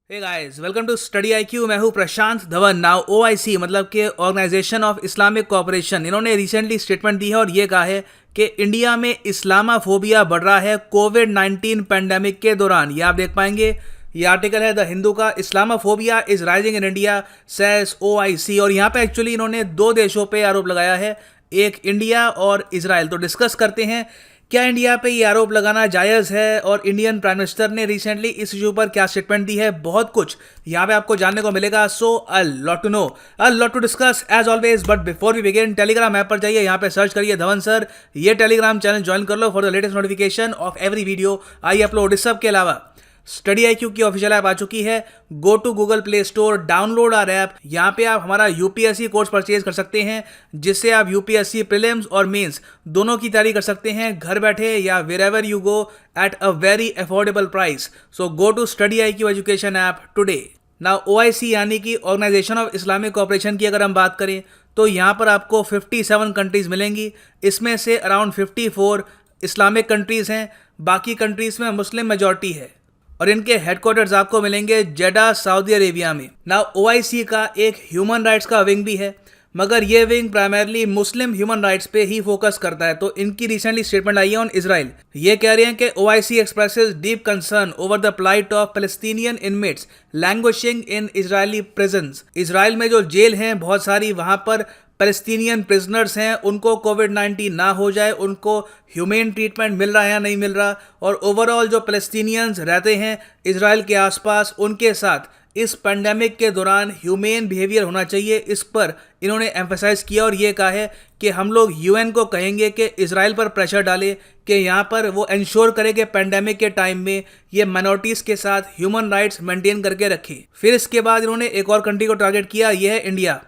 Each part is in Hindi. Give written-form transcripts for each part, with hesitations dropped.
Hey guys, welcome to study IQ. मैं हूं प्रशांत धवन। नाउ ओआईसी मतलब कि ऑर्गेनाइजेशन ऑफ इस्लामिक कोऑपरेशन, इन्होंने रिसेंटली स्टेटमेंट दी है और ये कहा है कि इंडिया में इस्लामाफोबिया बढ़ रहा है कोविड-19 पैंडेमिक के दौरान। ये आप देख पाएंगे, ये आर्टिकल है द हिंदू का। Islamophobia is rising in India says OIC. और यहाँ पे एक्चुअली इन्होंने दो देशों पे आरोप लगाया है, एक इंडिया और इजराइल। तो डिस्कस करते हैं क्या इंडिया पे ये आरोप लगाना जायज़ है और इंडियन प्राइम मिनिस्टर ने रिसेंटली इस इशू पर क्या स्टेटमेंट दी है। बहुत कुछ यहाँ पे आपको जानने को मिलेगा। So a lot to know, a lot to discuss as always. But before we begin, Telegram app पर जाइए, यहाँ पे सर्च करिए धवन सर। ये टेलीग्राम चैनल ज्वाइन कर लो for the latest notification of every video I upload. इस सब के अलावा स्टडी आईक्यू की ऑफिशियल ऐप आ चुकी है। Go to Google play store, download our app. यहाँ पे आप हमारा यूपीएससी कोर्स परचेज कर सकते हैं, जिससे आप यूपीएससी प्रीलिम्स और मेंस दोनों की तैयारी कर सकते हैं घर बैठे या wherever you go at a very affordable price. So go to study IQ education app today. Now OIC यानी कि ऑर्गेनाइजेशन ऑफ इस्लामिक कोऑपरेशन की अगर हम बात करें तो यहाँ पर आपको 57 कंट्रीज मिलेंगी। इसमें से अराउंड 54 इस्लामिक कंट्रीज हैं, बाकी कंट्रीज में मुस्लिम मेजॉरिटी है। और इनके हेडक्वार्टर्स आपको मिलेंगे जेडा, सऊदी अरेबिया में। नाउ ओआईसी का एक ह्यूमन राइट्स का विंग भी है, मगर ये विंग प्राइमरली मुस्लिम ह्यूमन राइट्स पे ही फोकस करता है। तो इनकी रिसेंटली स्टेटमेंट आई है ऑन इजराइल। ये कह रहे हैं कि OIC expresses deep concern over the plight of Palestinian inmates languishing in Israeli prisons. Israel में जो जेल हैं बहुत सारी, वहाँ पर पैलेस्टीनियन प्रिजनर्स हैं, उनको कोविड-19 ना हो जाए, उनको ह्यूमेन ट्रीटमेंट मिल रहा है या नहीं मिल रहा। और ओवरऑल जो पैलेस्टीनियंस रहते हैं इजराइल के आसपास, उनके साथ इस पेंडेमिक के दौरान ह्यूमेन बिहेवियर होना चाहिए। इस पर इन्होंने एम्फेसाइज किया और ये कहा है कि हम लोग यूएन को कहेंगे कि इजराइल पर प्रेशर डाले कि यहाँ पर वो इंश्योर करे कि पेंडेमिक के टाइम में ये माइनॉरिटीज़ के साथ ह्यूमन राइट्स मेंटेन करके रखे। फिर इसके बाद इन्होंने एक और कंट्री को टारगेट किया, यह है इंडिया।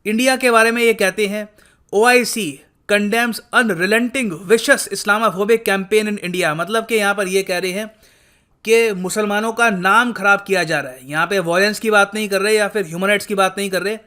इंडिया के बारे में ये कहते हैं, OIC condemns unrelenting vicious Islamophobic campaign in India. मतलब कि यहाँ पर ये कह रहे हैं कि मुसलमानों का नाम खराब किया जा रहा है। यहाँ पे वॉयलेंस की बात नहीं कर रहे या फिर ह्यूमन राइट्स की बात नहीं कर रहे,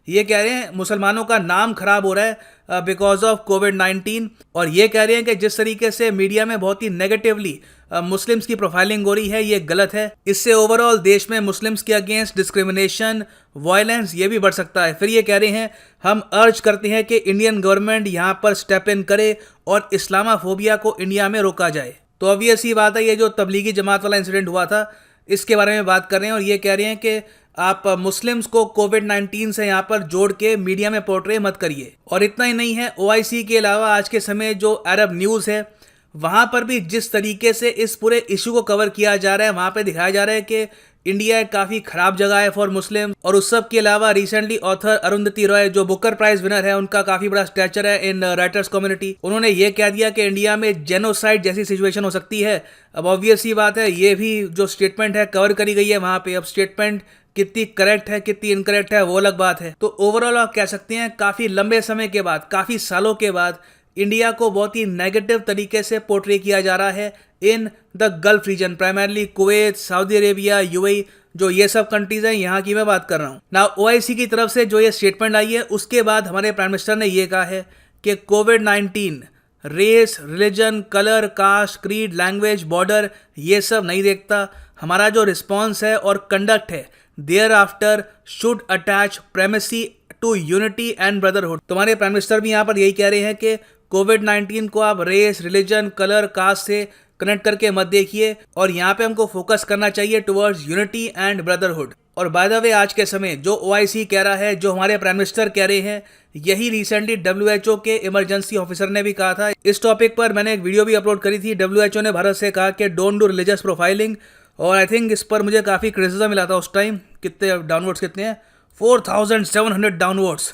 ये कह रहे हैं मुसलमानों का नाम खराब हो रहा है बिकॉज ऑफ कोविड-19। और ये कह रहे हैं कि जिस तरीके से मीडिया में बहुत ही नेगेटिवली मुस्लिम्स की प्रोफाइलिंग हो रही है, ये गलत है। इससे ओवरऑल देश में मुस्लिम्स के अगेंस्ट डिस्क्रिमिनेशन, वायलेंस ये भी बढ़ सकता है। फिर ये कह रहे हैं, हम अर्ज करते हैं कि इंडियन गवर्नमेंट यहाँ पर स्टेप इन करे और इस्लामाफोबिया को इंडिया में रोका जाए। तो ऑब्वियस ही बात है, ये जो तबलीगी जमात वाला इंसिडेंट हुआ था इसके बारे में बात कर रहे हैं। और ये कह रहे हैं कि आप मुस्लिम्स को कोविड-19 से यहाँ पर जोड़ के मीडिया में पोर्ट्रे मत करिए। और इतना ही नहीं है, ओआईसी के अलावा आज के समय जो अरब न्यूज़ है वहाँ पर भी जिस तरीके से इस पूरे इशू को कवर किया जा रहा है, वहाँ पे दिखाया जा रहा है कि इंडिया एक काफ़ी ख़राब जगह है फॉर मुस्लिम। और उस सब के अलावा रिसेंटली ऑथर अरुंधति रॉय जो बुकर प्राइज विनर है, उनका काफ़ी बड़ा स्टैचर है इन राइटर्स कम्युनिटी। उन्होंने ये कह दिया कि इंडिया में जेनोसाइड जैसी सिचुएशन हो सकती है। अब ऑब्वियस ही बात है, ये भी जो स्टेटमेंट है कवर करी गई है वहाँ पे। अब स्टेटमेंट कितनी करेक्ट है कितनी इनकरेक्ट है वो अलग बात है। तो ओवरऑल आप कह सकते हैं काफ़ी लंबे समय के बाद, काफ़ी सालों के बाद इंडिया को बहुत ही नेगेटिव तरीके से पोर्ट्रे किया जा रहा है in the Gulf region, primarily Kuwait, Saudi Arabia, UAE, जो ये सब कंट्रीज हैं, यहाँ की मैं बात कर रहा हूँ। नाउ ओआईसी की तरफ से जो ये स्टेटमेंट आई है उसके बाद हमारे प्राइम मिनिस्टर ने ये कहा है कि कोविड-19 race, religion, colour, caste, creed, language, border ये सब नहीं देखता। हमारा जो रिस्पॉन्स है और कंडक्ट है thereafter should attach primacy to unity and brotherhood. तुम्हारे प्राइम मिनिस्टर भी यहाँ पर यही कह रहे हैं कि कोविड-19 को आप रेस, रिलीजन, कलर, कास्ट से कनेक्ट करके मत देखिए और यहाँ पे हमको फोकस करना चाहिए टुवर्ड्स यूनिटी एंड ब्रदरहुड। और बाय द वे आज के समय जो ओआईसी कह रहा है, जो हमारे प्राइम मिनिस्टर कह रहे हैं, यही रिसेंटली डब्ल्यूएचओ के इमरजेंसी ऑफिसर ने भी कहा था। इस टॉपिक पर मैंने एक वीडियो भी अपलोड करी थी। डब्ल्यूएचओ ने भारत से कहा कि डोंट डू रिलीजियस प्रोफाइलिंग। और आई थिंक इस पर मुझे काफ़ी क्रिटिसिज्म मिला था उस टाइम। कितने डाउनवर्ड्स कितने हैं? 4700 डाउनवर्ड्स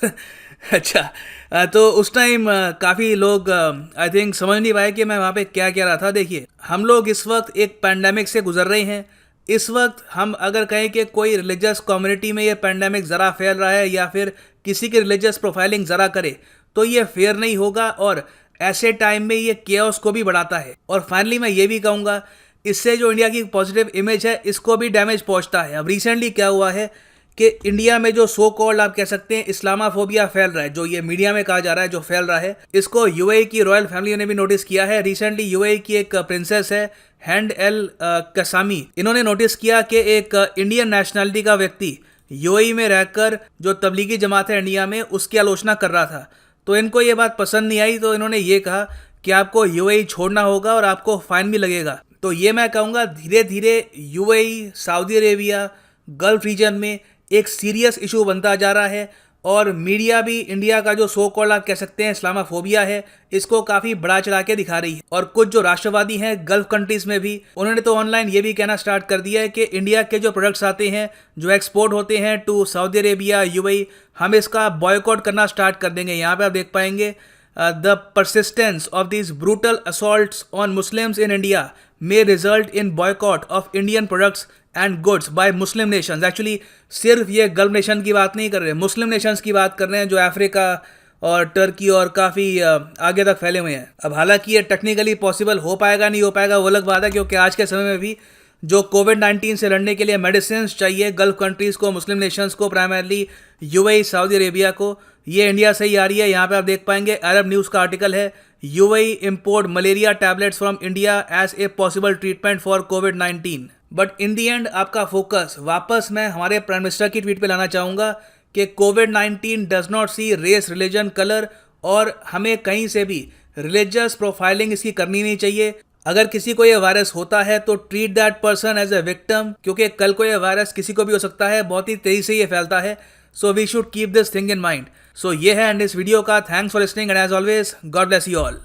अच्छा, तो उस टाइम काफ़ी लोग आई थिंक समझ नहीं पाए कि मैं वहाँ पे क्या कह रहा था। देखिए, हम लोग इस वक्त एक पैंडेमिक से गुजर रहे हैं। इस वक्त हम अगर कहें कि कोई रिलीजियस कम्युनिटी में ये पैंडेमिक ज़रा फैल रहा है या फिर किसी की रिलीजियस प्रोफाइलिंग ज़रा करे, तो ये फेयर नहीं होगा और ऐसे टाइम में ये केओस को भी बढ़ाता है। और फाइनली मैं ये भी कहूँगा, इससे जो इंडिया की पॉजिटिव इमेज है इसको भी डैमेज पहुँचता है। अब रिसेंटली क्या हुआ है कि इंडिया में जो सो कॉल्ड आप कह सकते हैं इस्लामाफोबिया फैल रहा है, जो ये मीडिया में कहा जा रहा है जो फैल रहा है, इसको यूएई की रॉयल फैमिली ने भी नोटिस किया है। रिसेंटली यूएई की एक प्रिंसेस है हैंड एल कसामी, इन्होंने नोटिस किया कि एक इंडियन नेशनलिटी का व्यक्ति यूएई में रहकर जो तबलीगी जमात है इंडिया में उसकी आलोचना कर रहा था। तो इनको ये बात पसंद नहीं आई, तो इन्होंने ये कहा कि आपको यूएई छोड़ना होगा और आपको फाइन भी लगेगा। तो ये मैं कहूँगा धीरे धीरे UAE, Saudi Arabia, Gulf region में एक सीरियस इशू बनता जा रहा है और मीडिया भी इंडिया का जो सो कॉल्ड आप कह सकते हैं इस्लामाफोबिया है, इसको काफ़ी बड़ा चढ़ा के दिखा रही है। और कुछ जो राष्ट्रवादी हैं गल्फ कंट्रीज़ में भी, उन्होंने तो ऑनलाइन ये भी कहना स्टार्ट कर दिया है कि इंडिया के जो प्रोडक्ट्स आते हैं, जो एक्सपोर्ट होते हैं टू सऊदी अरेबिया, यूएई, हम इसका बॉयकॉट करना स्टार्ट कर देंगे। यहाँ पे आप देख पाएंगे the persistence of these brutal assaults on Muslims in India may result in boycott of Indian products and goods by Muslim nations। Actually सिर्फ ये गल्फ नेशन की बात नहीं कर रहे, मुस्लिम नेशंस की बात कर रहे हैं जो अफ्रीका और टर्की और काफ़ी आगे तक फैले हुए हैं। अब हालांकि ये टेक्निकली पॉसिबल हो पाएगा नहीं हो पाएगा वो अलग बात है, क्योंकि आज के समय में भी जो कोविड-19 से लड़ने के लिए मेडिसिन चाहिए गल्फ कंट्रीज़ को, मुस्लिम नेशंस को, प्राइमरली यूएई, सऊदी अरेबिया को, ये इंडिया से ही आ रही है। यहाँ पे आप देख पाएंगे अरब न्यूज़ का आर्टिकल है, UAE import malaria tablets from India as a possible treatment for कोविड-19। बट इन दी एंड आपका फोकस वापस मैं हमारे प्राइम मिनिस्टर की ट्वीट पे लाना चाहूँगा कि कोविड-19 does not see race, religion, colour, और हमें कहीं से भी रिलीजियस प्रोफाइलिंग इसकी करनी नहीं चाहिए। अगर किसी को ये वायरस होता है तो treat that person as a victim, क्योंकि कल को ये वायरस किसी को भी हो सकता है, बहुत ही तेजी से ये फैलता है। So we should keep this thing in mind. So ये है एंड इस वीडियो का। Thanks for listening and as always God bless you all.